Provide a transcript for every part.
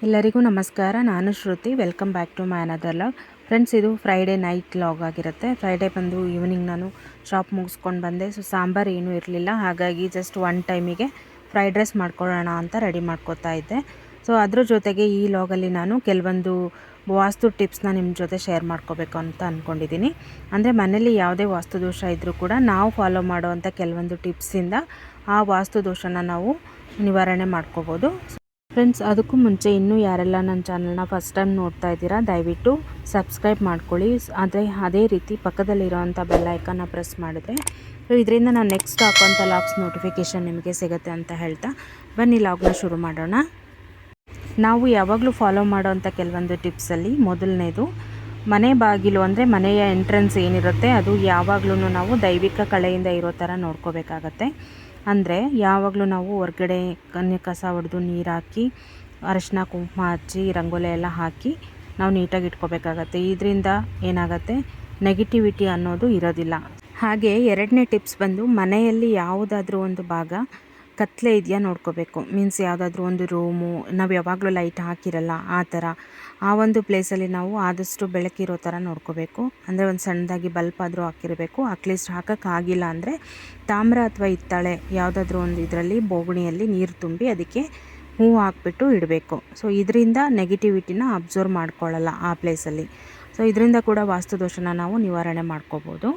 ಎಲ್ಲರಿಗೂ ನಮಸ್ಕಾರ. ನಾನು Shruti. Welcome back to my another vlog. Friends, ಇದು ಫ್ರೈಡೇ ನೈಟ್ ಲಾಗ್ ಆಗಿರುತ್ತೆ. ಫ್ರೈಡೇ ಬಂದು ಈವ್ನಿಂಗ್ ನಾನು ಶಾಪ್ ಮುಗಿಸ್ಕೊಂಡು ಬಂದೆ. ಸೊ ಸಾಂಬಾರು ಏನೂ ಇರಲಿಲ್ಲ, ಹಾಗಾಗಿ ಜಸ್ಟ್ ಒನ್ ಟೈಮಿಗೆ ಫ್ರೈಡ್ ರೈಸ್ ಮಾಡ್ಕೊಳ್ಳೋಣ ಅಂತ ರೆಡಿ ಮಾಡ್ಕೋತಾ ಇದ್ದೆ. ಸೊ ಅದ್ರ ಜೊತೆಗೆ ಈ ಲಾಗಲ್ಲಿ ನಾನು ಕೆಲವೊಂದು ವಾಸ್ತು ಟಿಪ್ಸ್ನ ನಿಮ್ಮ ಜೊತೆ ಶೇರ್ ಮಾಡ್ಕೋಬೇಕು ಅಂತ ಅಂದ್ಕೊಂಡಿದ್ದೀನಿ. ಅಂದರೆ ಮನೇಲಿ ಯಾವುದೇ ವಾಸ್ತು ದೋಷ ಇದ್ದರೂ ಕೂಡ ನಾವು ಫಾಲೋ ಮಾಡುವಂಥ ಕೆಲವೊಂದು ಟಿಪ್ಸಿಂದ ಆ ವಾಸ್ತು ದೋಷನ ನಾವು ನಿವಾರಣೆ ಮಾಡ್ಕೋಬೋದು. ಫ್ರೆಂಡ್ಸ್, ಅದಕ್ಕೂ ಮುಂಚೆ ಇನ್ನೂ ಯಾರೆಲ್ಲ ನನ್ನ ಚಾನಲ್ನ ಫಸ್ಟ್ ಟೈಮ್ ನೋಡ್ತಾ ಇದ್ದೀರಾ, ದಯವಿಟ್ಟು ಸಬ್ಸ್ಕ್ರೈಬ್ ಮಾಡ್ಕೊಳ್ಳಿ. ಅದೇ ರೀತಿ ಪಕ್ಕದಲ್ಲಿರೋವಂಥ ಬೆಲ್ ಐಕನ್ನ ಪ್ರೆಸ್ ಮಾಡಿದ್ರೆ ಇದರಿಂದ ನಾನು ನೆಕ್ಸ್ಟ್ ಹಾಕೋಂಥ ಲಾಗ್ಸ್ ನೋಟಿಫಿಕೇಷನ್ ನಿಮಗೆ ಸಿಗುತ್ತೆ ಅಂತ ಹೇಳ್ತಾ ಬನ್ನಿ ಲಾಗ್ನ ಶುರು ಮಾಡೋಣ. ನಾವು ಯಾವಾಗಲೂ ಫಾಲೋ ಮಾಡೋವಂಥ ಕೆಲವೊಂದು ಟಿಪ್ಸಲ್ಲಿ ಮೊದಲನೇದು, ಮನೆ ಬಾಗಿಲು ಅಂದರೆ ಮನೆಯ ಎಂಟ್ರೆನ್ಸ್ ಏನಿರುತ್ತೆ ಅದು ಯಾವಾಗಲೂ ನಾವು ದೈವಿಕ ಕಳೆಯಿಂದ ಇರೋ ಥರ ನೋಡ್ಕೋಬೇಕಾಗತ್ತೆ. ಅಂದರೆ ಯಾವಾಗಲೂ ನಾವು ಹೊರ್ಗಡೆ ಕಸ ಹೊಡೆದು ನೀರು ಹಾಕಿ ಅರಿಶಿನ ಕುಂಕುಮ ಹಚ್ಚಿ ರಂಗೋಲಿ ಎಲ್ಲ ಹಾಕಿ ನಾವು ನೀಟಾಗಿ ಇಟ್ಕೋಬೇಕಾಗತ್ತೆ. ಇದರಿಂದ ಏನಾಗುತ್ತೆ, ನೆಗೆಟಿವಿಟಿ ಅನ್ನೋದು ಇರೋದಿಲ್ಲ. ಹಾಗೆ ಎರಡನೇ ಟಿಪ್ಸ್ ಬಂದು, ಮನೆಯಲ್ಲಿ ಯಾವುದಾದ್ರೂ ಒಂದು ಭಾಗ ಕತ್ಲೆ ಇದೆಯಾ ನೋಡ್ಕೋಬೇಕು. ಮೀನ್ಸ್ ಯಾವುದಾದ್ರೂ ಒಂದು ರೂಮು ನಾವು ಯಾವಾಗಲೂ ಲೈಟ್ ಹಾಕಿರಲ್ಲ, ಆ ಥರ ಆ ಒಂದು ಪ್ಲೇಸಲ್ಲಿ ನಾವು ಆದಷ್ಟು ಬೆಳಕಿರೋ ಥರ ನೋಡ್ಕೋಬೇಕು. ಅಂದರೆ ಒಂದು ಸಣ್ಣದಾಗಿ ಬಲ್ಪ್ ಆದರೂ ಹಾಕಿರಬೇಕು. ಅಟ್ಲೀಸ್ಟ್ ಹಾಕೋಕ್ಕಾಗಿಲ್ಲ ಅಂದರೆ ತಾಮ್ರ ಅಥವಾ ಹಿತ್ತಾಳೆ ಯಾವುದಾದ್ರೂ ಒಂದು ಇದರಲ್ಲಿ ಬೋಗಣಿಯಲ್ಲಿ ನೀರು ತುಂಬಿ ಅದಕ್ಕೆ ಹೂವು ಹಾಕ್ಬಿಟ್ಟು ಇಡಬೇಕು. ಸೊ ಇದರಿಂದ ನೆಗೆಟಿವಿಟಿನ ಅಬ್ಸರ್ವ್ ಮಾಡ್ಕೊಳ್ಳಲ್ಲ ಆ ಪ್ಲೇಸಲ್ಲಿ. ಸೊ ಇದರಿಂದ ಕೂಡ ವಾಸ್ತುದೋಷನ ನಾವು ನಿವಾರಣೆ ಮಾಡ್ಕೋಬೋದು.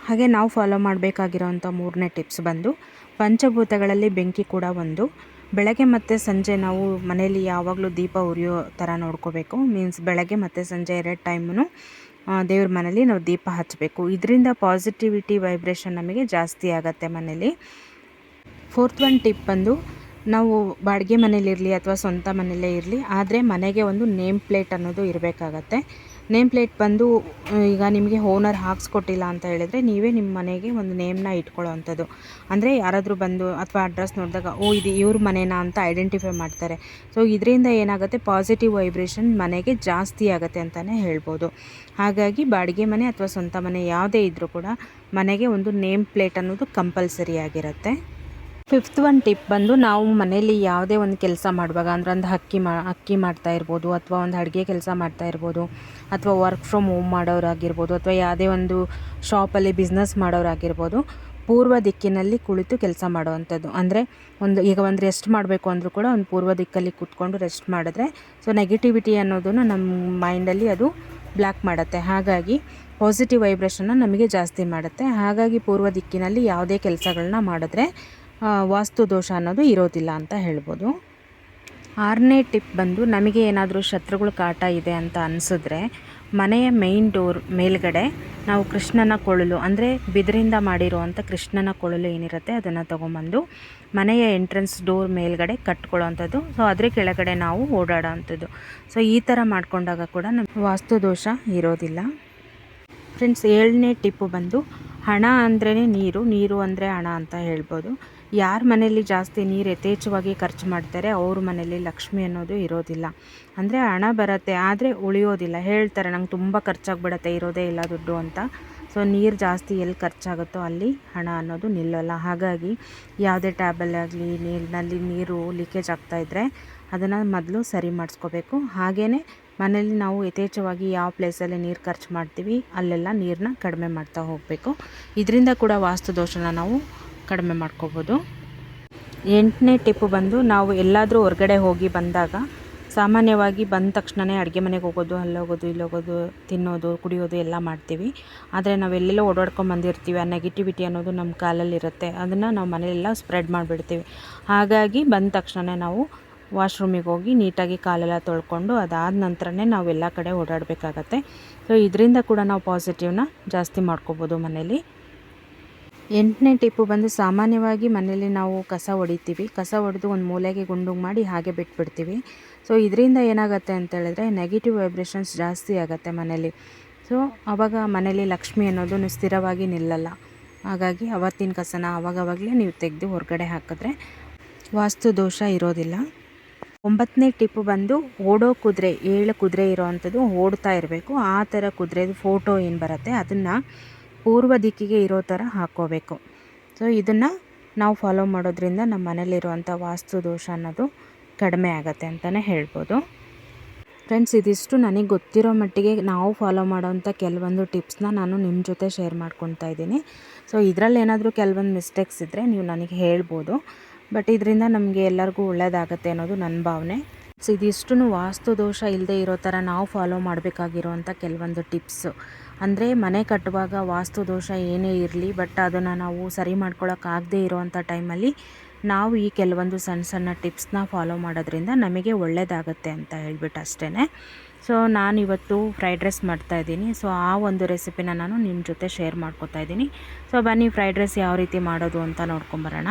ಹಾಗೆ ನಾವು ಫಾಲೋ ಮಾಡಬೇಕಾಗಿರೋವಂಥ ಮೂರನೇ ಟಿಪ್ಸ್ ಬಂದು, ಪಂಚಭೂತಗಳಲ್ಲಿ ಬೆಂಕಿ ಕೂಡ ಒಂದು. ಬೆಳಗ್ಗೆ ಮತ್ತು ಸಂಜೆ ನಾವು ಮನೆಯಲ್ಲಿ ಯಾವಾಗಲೂ ದೀಪ ಉರಿಯೋ ಥರ ನೋಡ್ಕೋಬೇಕು. ಮೀನ್ಸ್ ಬೆಳಗ್ಗೆ ಮತ್ತು ಸಂಜೆ 2 ಟೈಮು ದೇವ್ರ ಮನೇಲಿ ನಾವು ದೀಪ ಹಚ್ಚಬೇಕು. ಇದರಿಂದ ಪಾಸಿಟಿವಿಟಿ ವೈಬ್ರೇಷನ್ ನಮಗೆ ಜಾಸ್ತಿ ಆಗುತ್ತೆ ಮನೇಲಿ. ಫೋರ್ತ್ ಒನ್ ಟಿಪ್ ಬಂದು, ನಾವು ಬಾಡಿಗೆ ಮನೇಲಿರಲಿ ಅಥವಾ ಸ್ವಂತ ಮನೆಯಲ್ಲೇ ಇರಲಿ, ಆದರೆ ಮನೆಗೆ ಒಂದು ನೇಮ್ ಪ್ಲೇಟ್ ಅನ್ನೋದು ಇರಬೇಕಾಗತ್ತೆ. ನೇಮ್ ಪ್ಲೇಟ್ ಬಂದು, ಈಗ ನಿಮಗೆ ಓನರ್ ಹಾಕ್ಸ್ಕೊಟ್ಟಿಲ್ಲ ಅಂತ ಹೇಳಿದ್ರೆ ನೀವೇ ನಿಮ್ಮ ಮನೆಗೆ ಒಂದು ನೇಮ್ನ ಇಟ್ಕೊಳ್ಳೋ ಅಂಥದ್ದು. ಅಂದರೆ ಯಾರಾದರೂ ಬಂದು ಅಥವಾ ಅಡ್ರೆಸ್ ನೋಡಿದಾಗ ಇದು ಇವ್ರ ಮನೆನಾ ಅಂತ ಐಡೆಂಟಿಫೈ ಮಾಡ್ತಾರೆ. ಸೊ ಇದರಿಂದ ಏನಾಗುತ್ತೆ, ಪಾಸಿಟಿವ್ ವೈಬ್ರೇಷನ್ ಮನೆಗೆ ಜಾಸ್ತಿ ಆಗುತ್ತೆ ಅಂತಲೇ ಹೇಳ್ಬೋದು. ಹಾಗಾಗಿ ಬಾಡಿಗೆ ಮನೆ ಅಥವಾ ಸ್ವಂತ ಮನೆ ಯಾವುದೇ ಇದ್ದರೂ ಕೂಡ ಮನೆಗೆ ಒಂದು ನೇಮ್ ಪ್ಲೇಟ್ ಅನ್ನೋದು ಕಂಪಲ್ಸರಿ ಆಗಿರುತ್ತೆ. ಫಿಫ್ತ್ ಒನ್ ಟಿಪ್ ಬಂದು, ನಾವು ಮನೆಯಲ್ಲಿ ಯಾವುದೇ ಒಂದು ಕೆಲಸ ಮಾಡುವಾಗ, ಅಂದರೆ ಒಂದು ಅಕ್ಕಿ ಮಾಡ್ತಾ ಇರ್ಬೋದು, ಅಥವಾ ಒಂದು ಅಡುಗೆ ಕೆಲಸ ಮಾಡ್ತಾ ಇರ್ಬೋದು, ಅಥವಾ ವರ್ಕ್ ಫ್ರಮ್ ಹೋಮ್ ಮಾಡೋರಾಗಿರ್ಬೋದು, ಅಥವಾ ಯಾವುದೇ ಒಂದು ಶಾಪಲ್ಲಿ ಬಿಸ್ನೆಸ್ ಮಾಡೋರಾಗಿರ್ಬೋದು, ಪೂರ್ವ ದಿಕ್ಕಿನಲ್ಲಿ ಕುಳಿತು ಕೆಲಸ ಮಾಡೋವಂಥದ್ದು. ಅಂದರೆ ಈಗ ಒಂದು ರೆಸ್ಟ್ ಮಾಡಬೇಕು ಅಂದರೂ ಕೂಡ ಒಂದು ಪೂರ್ವ ದಿಕ್ಕಲ್ಲಿ ಕೂತ್ಕೊಂಡು ರೆಸ್ಟ್ ಮಾಡಿದ್ರೆ ಸೊ ನೆಗೆಟಿವಿಟಿ ಅನ್ನೋದನ್ನು ನಮ್ಮ ಮೈಂಡಲ್ಲಿ ಅದು ಬ್ಲಾಕ್ ಮಾಡುತ್ತೆ. ಹಾಗಾಗಿ ಪಾಸಿಟಿವ್ ವೈಬ್ರೇಷನ್ನ ನಮಗೆ ಜಾಸ್ತಿ ಮಾಡುತ್ತೆ. ಹಾಗಾಗಿ ಪೂರ್ವ ದಿಕ್ಕಿನಲ್ಲಿ ಯಾವುದೇ ಕೆಲಸಗಳನ್ನ ಮಾಡಿದ್ರೆ ವಾಸ್ತು ದೋಷ ಅನ್ನೋದು ಇರೋದಿಲ್ಲ ಅಂತ ಹೇಳ್ಬೋದು. 6ನೇ ಟಿಪ್ ಬಂದು, ನಮಗೆ ಏನಾದರೂ ಶತ್ರುಗಳ ಕಾಟ ಇದೆ ಅಂತ ಅನಿಸಿದ್ರೆ ಮನೆಯ ಮೇಯ್ನ್ ಡೋರ್ ಮೇಲ್ಗಡೆ ನಾವು ಕೃಷ್ಣನ ಕೊಳಲು, ಅಂದರೆ ಬಿದಿರಿಂದ ಮಾಡಿರುವಂಥ ಕೃಷ್ಣನ ಕೊಳಲು ಏನಿರುತ್ತೆ ಅದನ್ನು ತೊಗೊಂಬಂದು ಮನೆಯ ಎಂಟ್ರೆನ್ಸ್ ಡೋರ್ ಮೇಲ್ಗಡೆ ಕಟ್ಕೊಳ್ಳೋವಂಥದ್ದು. ಸೊ ಅದ್ರ ಕೆಳಗಡೆ ನಾವು ಓಡಾಡೋ ಅಂಥದ್ದು. ಸೊ ಈ ಥರ ಮಾಡ್ಕೊಂಡಾಗ ಕೂಡ ನಮಗೆ ವಾಸ್ತು ದೋಷ ಇರೋದಿಲ್ಲ. ಫ್ರೆಂಡ್ಸ್, 7ನೇ ಟಿಪ್ಪು ಬಂದು, ಹಣ ಅಂದ್ರೇ ನೀರು ಅಂದರೆ ಹಣ ಅಂತ ಹೇಳ್ಬೋದು. ಯಾರ ಮನೆಯಲ್ಲಿ ಜಾಸ್ತಿ ನೀರು ಯಥೇಚ್ಛವಾಗಿ ಖರ್ಚು ಮಾಡ್ತಾರೆ ಅವ್ರ ಮನೇಲಿ ಲಕ್ಷ್ಮಿ ಅನ್ನೋದು ಇರೋದಿಲ್ಲ. ಅಂದರೆ ಹಣ ಬರುತ್ತೆ ಆದರೆ ಉಳಿಯೋದಿಲ್ಲ. ಹೇಳ್ತಾರೆ, ನಂಗೆ ತುಂಬ ಖರ್ಚಾಗ್ಬಿಡತ್ತೆ, ಇರೋದೇ ಇಲ್ಲ ದುಡ್ಡು ಅಂತ. ಸೊ ನೀರು ಜಾಸ್ತಿ ಎಲ್ಲಿ ಖರ್ಚಾಗುತ್ತೋ ಅಲ್ಲಿ ಹಣ ಅನ್ನೋದು ನಿಲ್ಲಲ್ಲ. ಹಾಗಾಗಿ ಯಾವುದೇ ಟ್ಯಾಬಲ್ ಆಗಲಿ ನೀರಿನಲ್ಲಿ ನೀರು ಲೀಕೇಜ್ ಆಗ್ತಾಯಿದ್ರೆ ಅದನ್ನು ಮೊದಲು ಸರಿ ಮಾಡಿಸ್ಕೋಬೇಕು. ಹಾಗೆಯೇ ಮನೇಲಿ ನಾವು ಯಥೇಚ್ಛವಾಗಿ ಯಾವ ಪ್ಲೇಸಲ್ಲಿ ನೀರು ಖರ್ಚು ಮಾಡ್ತೀವಿ ಅಲ್ಲೆಲ್ಲ ನೀರನ್ನ ಕಡಿಮೆ ಮಾಡ್ತಾ ಹೋಗಬೇಕು. ಇದರಿಂದ ಕೂಡ ವಾಸ್ತು ದೋಷನ ನಾವು ಕಡಿಮೆ ಮಾಡ್ಕೋಬೋದು. 8ನೇ ಟಿಪ್ಪು ಬಂದು, ನಾವು ಎಲ್ಲಾದರೂ ಹೊರಗಡೆ ಹೋಗಿ ಬಂದಾಗ ಸಾಮಾನ್ಯವಾಗಿ ಬಂದ ತಕ್ಷಣವೇ ಅಡುಗೆ ಮನೆಗೆ ಹೋಗೋದು, ಅಲ್ಲೋಗೋದು ಇಲ್ಲೋಗೋದು, ತಿನ್ನೋದು ಕುಡಿಯೋದು ಎಲ್ಲ ಮಾಡ್ತೀವಿ. ಆದರೆ ನಾವೆಲ್ಲೆಲ್ಲೋ ಓಡಾಡ್ಕೊಂಬಂದಿರ್ತೀವಿ, ಆ ನೆಗೆಟಿವಿಟಿ ಅನ್ನೋದು ನಮ್ಮ ಕಾಲಲ್ಲಿರುತ್ತೆ. ಅದನ್ನು ನಾವು ಮನೆಯೆಲ್ಲ ಸ್ಪ್ರೆಡ್ ಮಾಡಿಬಿಡ್ತೀವಿ. ಹಾಗಾಗಿ ಬಂದ ತಕ್ಷಣ ನಾವು ವಾಶ್ರೂಮಿಗೆ ಹೋಗಿ ನೀಟಾಗಿ ಕಾಲೆಲ್ಲ ತೊಳ್ಕೊಂಡು ಅದಾದ ನಂತರನೇ ನಾವು ಎಲ್ಲ ಕಡೆ ಓಡಾಡಬೇಕಾಗತ್ತೆ. ಸೊ ಇದರಿಂದ ಕೂಡ ನಾವು ಪಾಸಿಟಿವ್ನ ಜಾಸ್ತಿ ಮಾಡ್ಕೋಬೋದು ಮನೇಲಿ. 8ನೇ ಟಿಪ್ಪು ಬಂದು, ಸಾಮಾನ್ಯವಾಗಿ ಮನೇಲಿ ನಾವು ಕಸ ಹೊಡಿತೀವಿ. ಕಸ ಹೊಡೆದು ಒಂದು ಮೂಲೆಗೆ ಗುಂಡು ಮಾಡಿ ಹಾಗೆ ಬಿಟ್ಬಿಡ್ತೀವಿ. ಸೊ ಇದರಿಂದ ಏನಾಗುತ್ತೆ ಅಂತೇಳಿದ್ರೆ ನೆಗೆಟಿವ್ ವೈಬ್ರೇಷನ್ಸ್ ಜಾಸ್ತಿ ಆಗುತ್ತೆ ಮನೇಲಿ. ಸೊ ಆವಾಗ ಮನೇಲಿ ಲಕ್ಷ್ಮಿ ಅನ್ನೋದು ಸ್ಥಿರವಾಗಿ ನಿಲ್ಲಲ್ಲ. ಹಾಗಾಗಿ ಅವತ್ತಿನ ಕಸನ ಆವಾಗವಾಗಲೇ ನೀವು ತೆಗೆದು ಹೊರಗಡೆ ಹಾಕಿದ್ರೆ ವಾಸ್ತು ದೋಷ ಇರೋದಿಲ್ಲ. 9ನೇ ಟಿಪ್ಪು ಬಂದು, ಓಡೋ ಕುದುರೆ, 7 ಕುದುರೆ ಇರೋವಂಥದ್ದು ಓಡ್ತಾ ಇರಬೇಕು. ಆ ಥರ ಕುದುರೆದು ಫೋಟೋ ಏನು ಬರುತ್ತೆ ಅದನ್ನು ಪೂರ್ವ ದಿಕ್ಕಿಗೆ ಇರೋ ಥರ ಹಾಕ್ಕೋಬೇಕು. ಸೊ ಇದನ್ನು ನಾವು ಫಾಲೋ ಮಾಡೋದ್ರಿಂದ ನಮ್ಮ ಮನೇಲಿರುವಂಥ ವಾಸ್ತು ದೋಷ ಅನ್ನೋದು ಕಡಿಮೆ ಆಗುತ್ತೆ ಅಂತಲೇ ಹೇಳ್ಬೋದು. ಫ್ರೆಂಡ್ಸ್, ಇದಿಷ್ಟು ನನಗೆ ಗೊತ್ತಿರೋ ಮಟ್ಟಿಗೆ ನಾವು ಫಾಲೋ ಮಾಡೋವಂಥ ಕೆಲವೊಂದು ಟಿಪ್ಸ್ನ ನಾನು ನಿಮ್ಮ ಜೊತೆ ಶೇರ್ ಮಾಡ್ಕೊತಾ ಇದ್ದೀನಿ. ಸೊ ಇದರಲ್ಲಿ ಏನಾದರೂ ಕೆಲವೊಂದು ಮಿಸ್ಟೇಕ್ಸ್ ಇದ್ದರೆ ನೀವು ನನಗೆ ಹೇಳ್ಬೋದು. ಬಟ್ ಇದರಿಂದ ನಮಗೆ ಎಲ್ಲರಿಗೂ ಒಳ್ಳೆಯದಾಗತ್ತೆ ಅನ್ನೋದು ನನ್ನ ಭಾವನೆ. ಸೊ ಇದಿಷ್ಟು ವಾಸ್ತು ದೋಷ ಇಲ್ಲದೆ ಇರೋ ಥರ ನಾವು ಫಾಲೋ ಮಾಡಬೇಕಾಗಿರೋವಂಥ ಕೆಲವೊಂದು ಟಿಪ್ಸು. ಅಂದರೆ ಮನೆ ಕಟ್ಟುವಾಗ ವಾಸ್ತು ದೋಷ ಏನೇ ಇರಲಿ, ಬಟ್ ಅದನ್ನು ನಾವು ಸರಿ ಮಾಡ್ಕೊಳ್ಳೋಕ್ಕಾಗದೇ ಇರೋವಂಥ ಟೈಮಲ್ಲಿ ನಾವು ಈ ಕೆಲವೊಂದು ಸಣ್ಣ ಸಣ್ಣ ಟಿಪ್ಸ್ನ ಫಾಲೋ ಮಾಡೋದ್ರಿಂದ ನಮಗೆ ಒಳ್ಳೆಯದಾಗತ್ತೆ ಅಂತ ಹೇಳ್ಬಿಟ್ಟು ಅಷ್ಟೇ. ಸೊ ನಾನಿವತ್ತು ಫ್ರೈಡ್ ರೈಸ್ ಮಾಡ್ತಾಯಿದ್ದೀನಿ. ಸೊ ಆ ಒಂದು ರೆಸಿಪಿನ ನಾನು ನಿಮ್ಮ ಜೊತೆ ಶೇರ್ ಮಾಡ್ಕೊತಾ ಇದ್ದೀನಿ. ಸೊ ಬನ್ನಿ ಫ್ರೈಡ್ ರೈಸ್ ಯಾವ ರೀತಿ ಮಾಡೋದು ಅಂತ ನೋಡ್ಕೊಂಬರೋಣ.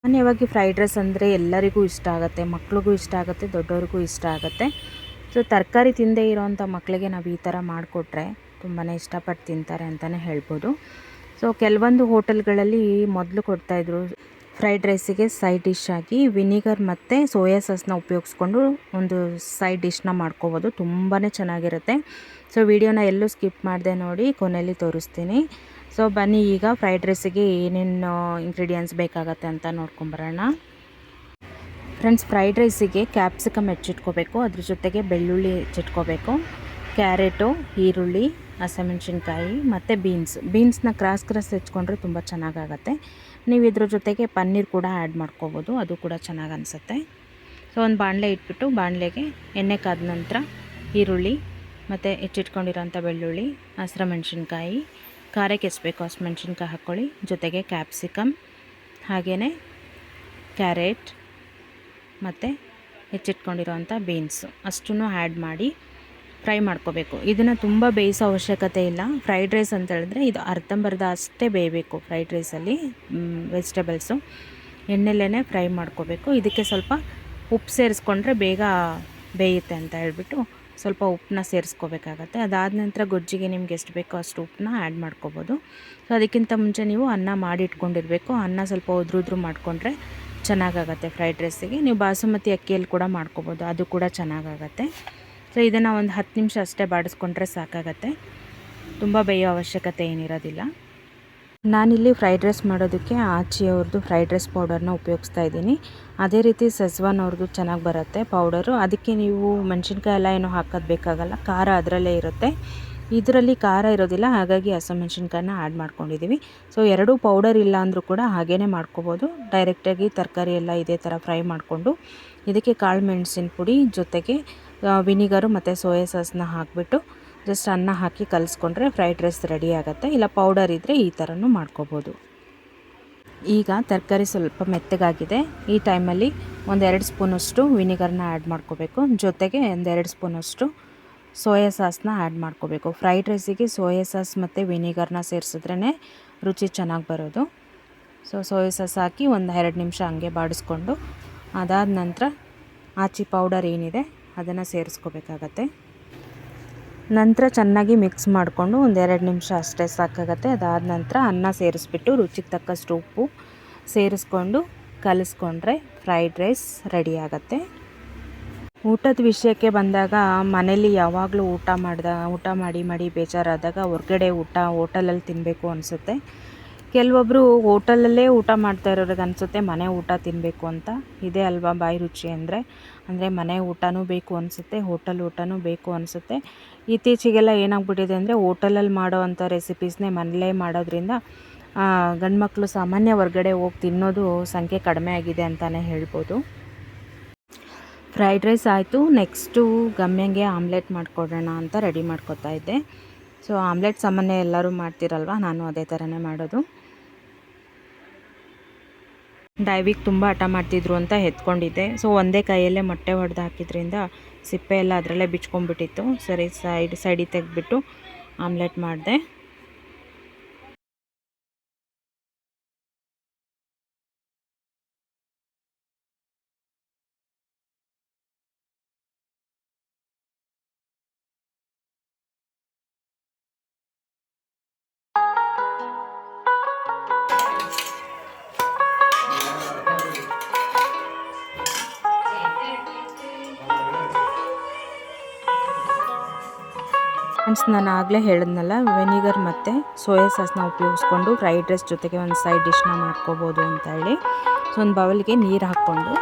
ಸಾಮಾನ್ಯವಾಗಿ ಫ್ರೈಡ್ ರೈಸ್ ಅಂದರೆ ಎಲ್ಲರಿಗೂ ಇಷ್ಟ ಆಗುತ್ತೆ, ಮಕ್ಳಿಗೂ ಇಷ್ಟ ಆಗುತ್ತೆ, ದೊಡ್ಡವ್ರಿಗೂ ಇಷ್ಟ ಆಗುತ್ತೆ. ಸೊ ತರಕಾರಿ ತಿಂದೇ ಇರೋವಂಥ ಮಕ್ಕಳಿಗೆ ನಾವು ಈ ಥರ ಮಾಡಿಕೊಟ್ರೆ ತುಂಬಾ ಇಷ್ಟಪಟ್ಟು ತಿಂತಾರೆ ಅಂತಲೇ ಹೇಳ್ಬೋದು. ಸೊ ಕೆಲವೊಂದು ಹೋಟೆಲ್ಗಳಲ್ಲಿ ಮೊದಲು ಕೊಡ್ತಾಯಿದ್ರು ಫ್ರೈಡ್ ರೈಸಿಗೆ ಸೈಡ್ ಡಿಶ್ ಆಗಿ ವಿನಿಗರ್ ಮತ್ತು ಸೋಯಾ ಸಾಸ್ನ ಉಪಯೋಗಿಸ್ಕೊಂಡು ಒಂದು ಸೈಡ್ ಡಿಶ್ನ ಮಾಡ್ಕೋಬೋದು. ತುಂಬಾ ಚೆನ್ನಾಗಿರುತ್ತೆ. ಸೊ ವಿಡಿಯೋನ ಎಲ್ಲೂ ಸ್ಕಿಪ್ ಮಾಡದೆ ನೋಡಿ, ಕೊನೆಯಲ್ಲಿ ತೋರಿಸ್ತೀನಿ. ಸೊ ಬನ್ನಿ ಈಗ ಫ್ರೈಡ್ ರೈಸಿಗೆ ಏನೇನು ಇಂಗ್ರೀಡಿಯೆಂಟ್ಸ್ ಬೇಕಾಗತ್ತೆ ಅಂತ ನೋಡ್ಕೊಂಬರೋಣ. ಫ್ರೆಂಡ್ಸ್, ಫ್ರೈಡ್ ರೈಸಿಗೆ ಕ್ಯಾಪ್ಸಿಕಮ್ ಹೆಚ್ಚಿಟ್ಕೋಬೇಕು, ಅದ್ರ ಜೊತೆಗೆ ಬೆಳ್ಳುಳ್ಳಿ ಹೆಚ್ಚಿಟ್ಕೋಬೇಕು, ಕ್ಯಾರೆಟು, ಈರುಳ್ಳಿ, ಹಸಿಮೆಣ್ಸಿನ್ಕಾಯಿ ಮತ್ತು ಬೀನ್ಸ್ನ ಕ್ರಾಸ್ ಹೆಚ್ಕೊಂಡ್ರೆ ತುಂಬ ಚೆನ್ನಾಗಾಗತ್ತೆ. ನೀವು ಇದ್ರ ಜೊತೆಗೆ ಪನ್ನೀರ್ ಕೂಡ ಆ್ಯಡ್ ಮಾಡ್ಕೋಬೋದು, ಅದು ಕೂಡ ಚೆನ್ನಾಗಿ ಅನಿಸುತ್ತೆ. ಸೊ ಒಂದು ಬಾಣಲೆ ಇಟ್ಬಿಟ್ಟು ಬಾಣಲೆಗೆ ಎಣ್ಣೆ ಕಾದ ನಂತರ ಈರುಳ್ಳಿ ಮತ್ತು ಹೆಚ್ಚಿಟ್ಕೊಂಡಿರೋಂಥ ಬೆಳ್ಳುಳ್ಳಿ, ಹಸಿರು ಮೆಣಸಿನ್ಕಾಯಿ, ಖಾರಕ್ಕೆ ಎಷ್ಟು ಬೇಕೋ ಅಷ್ಟು ಮೆಣಸಿನ್ಕಾಯಿ ಹಾಕ್ಕೊಳ್ಳಿ, ಜೊತೆಗೆ ಕ್ಯಾಪ್ಸಿಕಮ್, ಹಾಗೆಯೇ ಕ್ಯಾರೆಟ್ ಮತ್ತು ಹೆಚ್ಚಿಟ್ಕೊಂಡಿರೋಂಥ ಬೀನ್ಸು ಅಷ್ಟನ್ನು ಆ್ಯಡ್ ಮಾಡಿ ಫ್ರೈ ಮಾಡ್ಕೋಬೇಕು. ಇದನ್ನು ತುಂಬ ಬೇಯಿಸೋ ಅವಶ್ಯಕತೆ ಇಲ್ಲ. ಫ್ರೈಡ್ ರೈಸ್ ಅಂತ ಹೇಳಿದ್ರೆ ಇದು ಅರ್ಧಂಬರ್ಧ ಅಷ್ಟೇ ಬೇಯಬೇಕು. ಫ್ರೈಡ್ ರೈಸಲ್ಲಿ ವೆಜಿಟೇಬಲ್ಸು ಎಣ್ಣೆಲೇ ಫ್ರೈ ಮಾಡ್ಕೋಬೇಕು. ಇದಕ್ಕೆ ಸ್ವಲ್ಪ ಉಪ್ಪು ಸೇರಿಸ್ಕೊಂಡ್ರೆ ಬೇಗ ಬೇಯುತ್ತೆ ಅಂತ ಹೇಳ್ಬಿಟ್ಟು ಸ್ವಲ್ಪ ಉಪ್ಪನ್ನ ಸೇರಿಸ್ಕೋಬೇಕಾಗತ್ತೆ. ಅದಾದ ನಂತರ ಗೊಜ್ಜಿಗೆ ನಿಮ್ಗೆ ಎಷ್ಟು ಬೇಕೋ ಅಷ್ಟು ಉಪ್ಪನ್ನ ಆ್ಯಡ್ ಮಾಡ್ಕೋಬೋದು. ಸೊ ಅದಕ್ಕಿಂತ ಮುಂಚೆ ನೀವು ಅನ್ನ ಮಾಡಿ ಇಟ್ಕೊಂಡಿರಬೇಕು. ಅನ್ನ ಸ್ವಲ್ಪ ಉದುರು ಮಾಡಿಕೊಂಡ್ರೆ ಚೆನ್ನಾಗಾಗತ್ತೆ ಫ್ರೈಡ್ ರೈಸಿಗೆ. ನೀವು ಬಾಸುಮತಿ ಅಕ್ಕಿಯಲ್ಲಿ ಕೂಡ ಮಾಡ್ಕೋಬೋದು, ಅದು ಕೂಡ ಚೆನ್ನಾಗಾಗತ್ತೆ. ಸೊ ಇದನ್ನು ಒಂದು 10 ನಿಮಿಷ ಅಷ್ಟೇ ಬಾಡಿಸ್ಕೊಂಡ್ರೆ ಸಾಕಾಗತ್ತೆ, ತುಂಬ ಬೇಯೋ ಅವಶ್ಯಕತೆ ಏನಿರೋದಿಲ್ಲ. ನಾನಿಲ್ಲಿ ಫ್ರೈಡ್ ರೈಸ್ ಮಾಡೋದಕ್ಕೆ ಆಚಿಯವ್ರದ್ದು ಫ್ರೈಡ್ ರೈಸ್ ಪೌಡರ್ನ ಉಪಯೋಗಿಸ್ತಾ ಇದ್ದೀನಿ. ಅದೇ ರೀತಿ ಸೆಜ್ವಾನ್ ಅವ್ರದ್ದು ಚೆನ್ನಾಗಿ ಬರುತ್ತೆ ಪೌಡರು. ಅದಕ್ಕೆ ನೀವು ಮೆಣಸಿನ್ಕಾಯಿ ಎಲ್ಲ ಏನೂ ಹಾಕೋದು ಬೇಕಾಗಲ್ಲ, ಖಾರ ಅದರಲ್ಲೇ ಇರುತ್ತೆ. ಇದರಲ್ಲಿ ಖಾರ ಇರೋದಿಲ್ಲ, ಹಾಗಾಗಿ ಹಸಿಮೆಣ್ಸಿನ್ಕಾಯಿನ ಆ್ಯಡ್ ಮಾಡ್ಕೊಂಡಿದ್ದೀವಿ. ಸೊ ಎರಡೂ ಪೌಡರ್ ಇಲ್ಲ ಅಂದರೂ ಕೂಡ ಹಾಗೇ ಮಾಡ್ಕೋಬೋದು. ಡೈರೆಕ್ಟಾಗಿ ತರಕಾರಿ ಎಲ್ಲ ಇದೇ ಥರ ಫ್ರೈ ಮಾಡಿಕೊಂಡು ಇದಕ್ಕೆ ಕಾಳು ಮೆಣಸಿನ ಪುಡಿ ಜೊತೆಗೆ ವಿನಿಗರು ಮತ್ತು ಸೋಯಾ ಸಾಸ್ನ ಹಾಕಿಬಿಟ್ಟು ಜಸ್ಟ್ ಅನ್ನ ಹಾಕಿ ಕಲಿಸ್ಕೊಂಡ್ರೆ ಫ್ರೈಡ್ ರೈಸ್ ರೆಡಿ ಆಗುತ್ತೆ. ಇಲ್ಲ ಪೌಡರ್ ಇದ್ದರೆ ಈ ಥರನೂ ಮಾಡ್ಕೋಬೋದು. ಈಗ ತರಕಾರಿ ಸ್ವಲ್ಪ ಮೆತ್ತಗಾಗಿದೆ. ಈ ಟೈಮಲ್ಲಿ 1-2 ಸ್ಪೂನಷ್ಟು ವಿನಿಗರ್ನ ಆ್ಯಡ್ ಮಾಡ್ಕೋಬೇಕು, ಜೊತೆಗೆ 1-2 ಸ್ಪೂನಷ್ಟು ಸೋಯಾ ಸಾಸ್ನ ಆ್ಯಡ್ ಮಾಡ್ಕೋಬೇಕು. ಫ್ರೈಡ್ ರೈಸಿಗೆ ಸೋಯಾ ಸಾಸ್ ಮತ್ತು ವಿನಿಗರ್ನ ಸೇರಿಸಿದ್ರೇ ರುಚಿ ಚೆನ್ನಾಗಿ ಬರೋದು. ಸೊ ಸೋಯಾ ಸಾಸ್ ಹಾಕಿ 1-2 ನಿಮಿಷ ಹಂಗೆ ಬಾಡಿಸ್ಕೊಂಡು ಅದಾದ ನಂತರ ಆಚಿ ಪೌಡರ್ ಏನಿದೆ ಅದನ್ನು ಸೇರಿಸ್ಕೋಬೇಕಾಗತ್ತೆ. ನಂತರ ಚೆನ್ನಾಗಿ ಮಿಕ್ಸ್ ಮಾಡಿಕೊಂಡು 1-2 ನಿಮಿಷ ಅಷ್ಟೇ ಸಾಕಾಗತ್ತೆ. ಅದಾದ ನಂತರ ಅನ್ನ ಸೇರಿಸ್ಬಿಟ್ಟು ರುಚಿಗೆ ತಕ್ಕಷ್ಟು ಉಪ್ಪು ಸೇರಿಸ್ಕೊಂಡು ಕಲಿಸ್ಕೊಂಡ್ರೆ ಫ್ರೈಡ್ ರೈಸ್ ರೆಡಿ ಆಗುತ್ತೆ. ಊಟದ ವಿಷಯಕ್ಕೆ ಬಂದಾಗ ಮನೇಲಿ ಯಾವಾಗಲೂ ಊಟ ಮಾಡಿ ಬೇಜಾರಾದಾಗ ಹೊರ್ಗಡೆ ಊಟ ಹೋಟೆಲಲ್ಲಿ ತಿನ್ನಬೇಕು ಅನಿಸುತ್ತೆ. ಕೆಲವೊಬ್ಬರು ಹೋಟೆಲಲ್ಲೇ ಊಟ ಮಾಡ್ತಾ ಇರೋರಿಗೆ ಅನಿಸುತ್ತೆ ಮನೆ ಊಟ ತಿನ್ನಬೇಕು ಅಂತ. ಇದೇ ಅಲ್ವಾ ಬಾಯಿ ರುಚಿ ಅಂದರೆ ಮನೆ ಊಟನೂ ಬೇಕು ಅನಿಸುತ್ತೆ, ಹೋಟೆಲ್ ಊಟನೂ ಬೇಕು ಅನಿಸುತ್ತೆ. ಇತ್ತೀಚೆಗೆಲ್ಲ ಏನಾಗ್ಬಿಟ್ಟಿದೆ ಅಂದರೆ ಹೋಟೆಲಲ್ಲಿ ಮಾಡೋವಂಥ ರೆಸಿಪೀಸ್ನೇ ಮನೇಲೇ ಮಾಡೋದ್ರಿಂದ ಗಂಡು ಮಕ್ಕಳು ಸಾಮಾನ್ಯ ಹೊರ್ಗಡೆ ಹೋಗಿ ತಿನ್ನೋದು ಸಂಖ್ಯೆ ಕಡಿಮೆ ಆಗಿದೆ ಅಂತಲೇ ಹೇಳ್ಬೋದು. ಫ್ರೈಡ್ ರೈಸ್ ಆಯಿತು. ನೆಕ್ಸ್ಟು ಗಮ್ಯಂಗೆ ಆಮ್ಲೆಟ್ ಮಾಡಿಕೊಡೋಣ ಅಂತ ರೆಡಿ ಮಾಡ್ಕೊತಾ ಇದ್ದೆ. ಸೊ ಆಮ್ಲೆಟ್ ಸಾಮಾನ್ಯ ಎಲ್ಲರೂ ಮಾಡ್ತಿರಲ್ವ, ನಾನು ಅದೇ ಥರನೇ ಮಾಡೋದು. ಡೈವಿಗೆ ತುಂಬ ಹಠ ಮಾಡ್ತಿದ್ರು ಅಂತ ಎತ್ಕೊಂಡಿದ್ದೆ. ಸೊ ಒಂದೇ ಕೈಯಲ್ಲೇ ಮೊಟ್ಟೆ ಹೊಡೆದು ಹಾಕಿದ್ರಿಂದ ಸಿಪ್ಪೆ ಎಲ್ಲ ಅದರಲ್ಲೇ ಬಿಚ್ಕೊಂಡ್ಬಿಟ್ಟಿತ್ತು. ಸರಿ ಸೈಡಿಗೆ ತೆಗೆದ್ಬಿಟ್ಟು ಆಮ್ಲೆಟ್ ಮಾಡಿದೆ. ಫ್ರೆಂಡ್ಸ್, ನಾನು ಆಗಲೇ ಹೇಳಿದ್ನಲ್ಲ ವಿನಿಗರ್ ಮತ್ತು ಸೋಯಾ ಸಾಸ್ನ ಉಪಯೋಗಿಸ್ಕೊಂಡು ಫ್ರೈಡ್ ರೈಸ್ ಜೊತೆಗೆ ಒಂದು ಸೈಡ್ ಡಿಶ್ನ ಮಾಡ್ಕೋಬೋದು ಅಂತ ಹೇಳಿ. ಸೊ ಒಂದು ಬೌಲ್ಗೆ ನೀರು ಹಾಕ್ಕೊಂಡು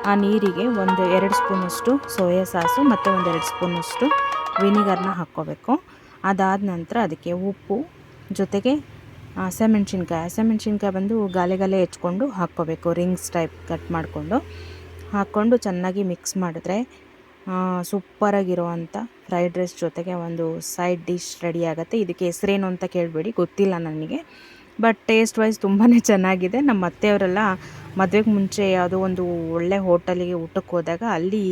ಆ ನೀರಿಗೆ 2 ಸ್ಪೂನಷ್ಟು ಸೋಯಾ ಸಾಸು ಮತ್ತು 2 ಸ್ಪೂನಷ್ಟು ವಿನಿಗರ್ನ ಹಾಕ್ಕೋಬೇಕು. ಅದಾದ ನಂತರ ಅದಕ್ಕೆ ಉಪ್ಪು ಜೊತೆಗೆ ಹಸಿಮೆಣ್ಸಿನ್ಕಾಯಿ ಬಂದು ಗಾಲೆ ಹೆಚ್ಕೊಂಡು ಹಾಕ್ಕೋಬೇಕು. ರಿಂಗ್ಸ್ ಟೈಪ್ ಕಟ್ ಮಾಡಿಕೊಂಡು ಹಾಕ್ಕೊಂಡು ಚೆನ್ನಾಗಿ ಮಿಕ್ಸ್ ಮಾಡಿದ್ರೆ ಸೂಪರಾಗಿರುವಂಥ ಫ್ರೈಡ್ ರೈಸ್ ಜೊತೆಗೆ ಒಂದು ಸೈಡ್ ಡಿಶ್ ರೆಡಿ ಆಗುತ್ತೆ. ಇದಕ್ಕೆ ಹೆಸರೇನು ಅಂತ ಕೇಳಬೇಡಿ, ಗೊತ್ತಿಲ್ಲ ನನಗೆ. ಬಟ್ ಟೇಸ್ಟ್ ವೈಸ್ ತುಂಬಾ ಚೆನ್ನಾಗಿದೆ. ನಮ್ಮ ಅತ್ತೆಯವರೆಲ್ಲ ಮದುವೆಗೆ ಮುಂಚೆ ಯಾವುದೋ ಒಂದು ಒಳ್ಳೆ ಹೋಟೆಲಿಗೆ ಊಟಕ್ಕೆ ಹೋದಾಗ ಅಲ್ಲಿ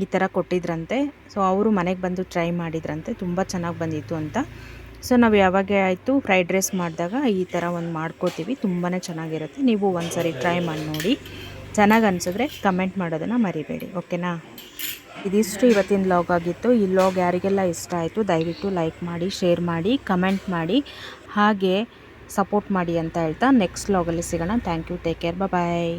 ಈ ಥರ ಕೊಟ್ಟಿದ್ರಂತೆ. ಸೊ ಅವರು ಮನೆಗೆ ಬಂದು ಟ್ರೈ ಮಾಡಿದ್ರಂತೆ, ತುಂಬ ಚೆನ್ನಾಗಿ ಬಂದಿತ್ತು ಅಂತ. ಸೊ ನಾವು ಯಾವಾಗ ಆಯಿತು ಫ್ರೈಡ್ ರೈಸ್ ಮಾಡಿದಾಗ ಈ ಥರ ಒಂದು ಮಾಡ್ಕೋತೀವಿ, ತುಂಬಾ ಚೆನ್ನಾಗಿರುತ್ತೆ. ನೀವು ಒಂದು ಸರಿ ಟ್ರೈ ಮಾಡಿ ನೋಡಿ. ಚೆನ್ನಾಗಿ ಅನಿಸಿದ್ರೆ ಕಮೆಂಟ್ ಮಾಡೋದನ್ನು ಮರಿಬೇಡಿ, ಓಕೆನಾ? ಇದಿಷ್ಟು ಇವತ್ತಿನ ವ್ಲಾಗ್ ಆಗಿತ್ತು. ಈ ವ್ಲಾಗ್ ಯಾರಿಗೆಲ್ಲ ಇಷ್ಟ ಆಯಿತು ದಯವಿಟ್ಟು ಲೈಕ್ ಮಾಡಿ, ಶೇರ್ ಮಾಡಿ, ಕಮೆಂಟ್ ಮಾಡಿ, ಹಾಗೆ ಸಪೋರ್ಟ್ ಮಾಡಿ ಅಂತ ಹೇಳ್ತಾ ನೆಕ್ಸ್ಟ್ ವ್ಲಾಗಲ್ಲಿ ಸಿಗೋಣ. Thank you, take care, bye.